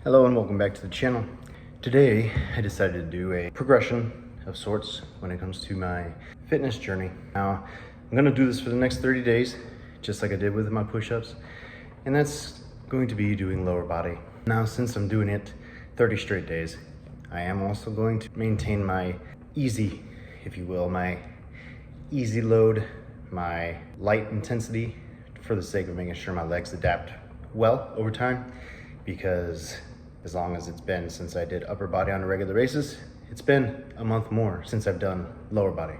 Hello and welcome back to the channel. Today I decided to do a progression of sorts when it comes to my fitness journey. Now I'm going to do this for the next 30 days just like I did with my push-ups, and that's going to be doing lower body. Now since I'm doing it 30 straight days, I am also going to maintain my easy, if you will, my easy load, my light intensity, for the sake of making sure my legs adapt well over time, because as long as it's been since I did upper body on a regular basis, it's been a month more since I've done lower body.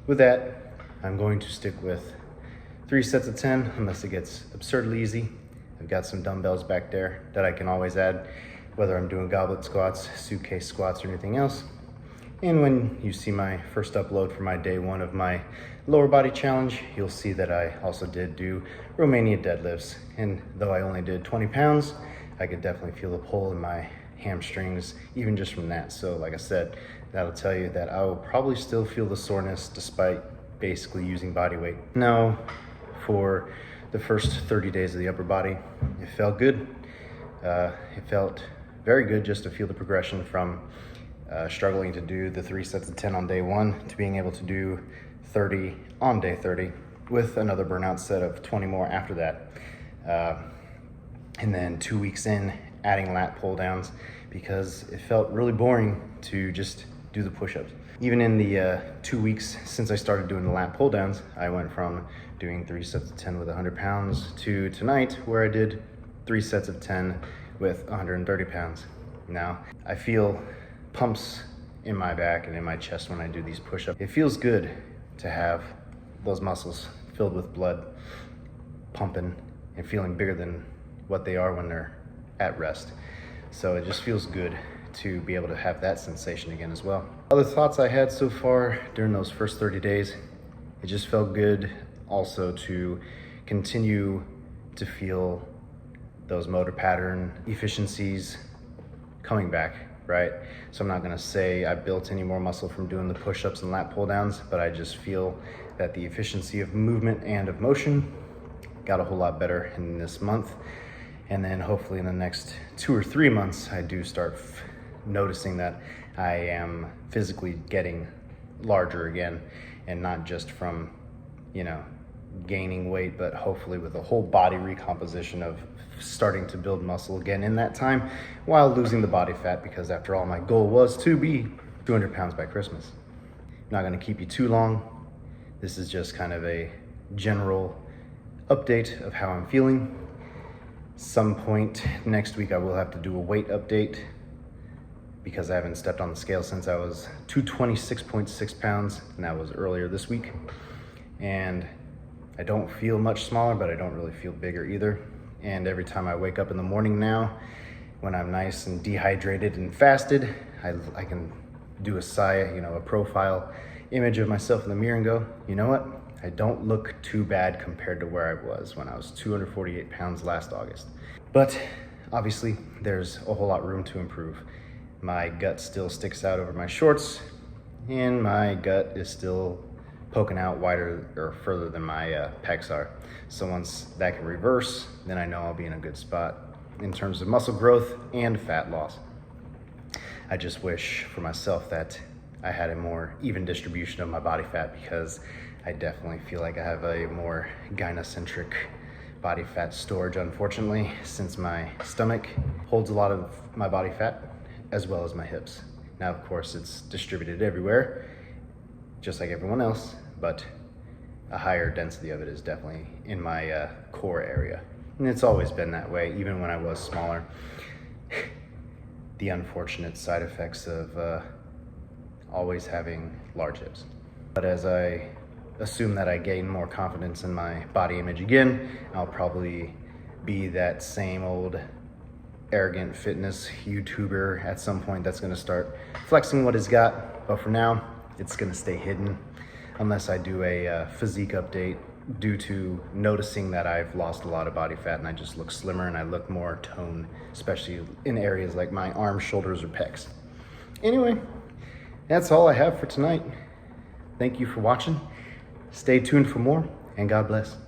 With that, I'm going to stick with 3 sets of 10 unless it gets absurdly easy. I've got some dumbbells back there that I can always add, whether I'm doing goblet squats, suitcase squats, or anything else. And when you see my first upload for my day 1 of my lower body challenge, you'll see that I also did do Romania deadlifts. And though I only did 20 pounds, I could definitely feel the pull in my hamstrings, even just from that. So like I said, that'll tell you that I will probably still feel the soreness despite basically using body weight. Now, for the first 30 days of the upper body, it felt good. It felt very good just to feel the progression from struggling to do the 3 sets of 10 on day 1 to being able to do 30 on day 30 with another burnout set of 20 more after that. And then 2 weeks in, adding lat pull downs because it felt really boring to just do the push-ups. Even in the 2 weeks since I started doing the lat pull downs, I went from doing 3 sets of 10 with 100 pounds to tonight where I did 3 sets of 10 with 130 pounds. Now, I feel pumps in my back and in my chest when I do these push-ups. It feels good to have those muscles filled with blood pumping and feeling bigger than what they are when they're at rest. So it just feels good to be able to have that sensation again as well. Other thoughts I had so far during those first 30 days, it just felt good also to continue to feel those motor pattern efficiencies coming back, right? So I'm not gonna say I built any more muscle from doing the push-ups and lat pull downs, but I just feel that the efficiency of movement and of motion got a whole lot better in this month. And then hopefully in the next 2 or 3 months, I do start noticing that I am physically getting larger again, and not just from, gaining weight, but hopefully with a whole body recomposition of starting to build muscle again in that time while losing the body fat, because after all, my goal was to be 200 pounds by Christmas. I'm not gonna keep you too long. This is just kind of a general update of how I'm feeling. Some point next week I will have to do a weight update because I haven't stepped on the scale since I was 226.6 pounds, and that was earlier this week. And I don't feel much smaller, but I don't really feel bigger either. And every time I wake up in the morning now, when I'm nice and dehydrated and fasted, I can do a profile image of myself in the mirror and go, you know what? I don't look too bad compared to where I was when I was 248 pounds last August. But obviously there's a whole lot of room to improve. My gut still sticks out over my shorts, and my gut is still poking out wider or further than my pecs are. So once that can reverse, then I know I'll be in a good spot in terms of muscle growth and fat loss. I just wish for myself that I had a more even distribution of my body fat, because I definitely feel like I have a more gynocentric body fat storage, unfortunately, since my stomach holds a lot of my body fat as well as my hips. Now, of course, it's distributed everywhere, just like everyone else, but a higher density of it is definitely in my core area. And it's always been that way, even when I was smaller. The unfortunate side effects of always having large hips. But as I assume that I gain more confidence in my body image again, I'll probably be that same old arrogant fitness YouTuber at some point that's gonna start flexing what he's got. But for now, it's gonna stay hidden unless I do a physique update due to noticing that I've lost a lot of body fat and I just look slimmer and I look more toned, especially in areas like my arms, shoulders, or pecs. Anyway, that's all I have for tonight. Thank you for watching. Stay tuned for more, and God bless.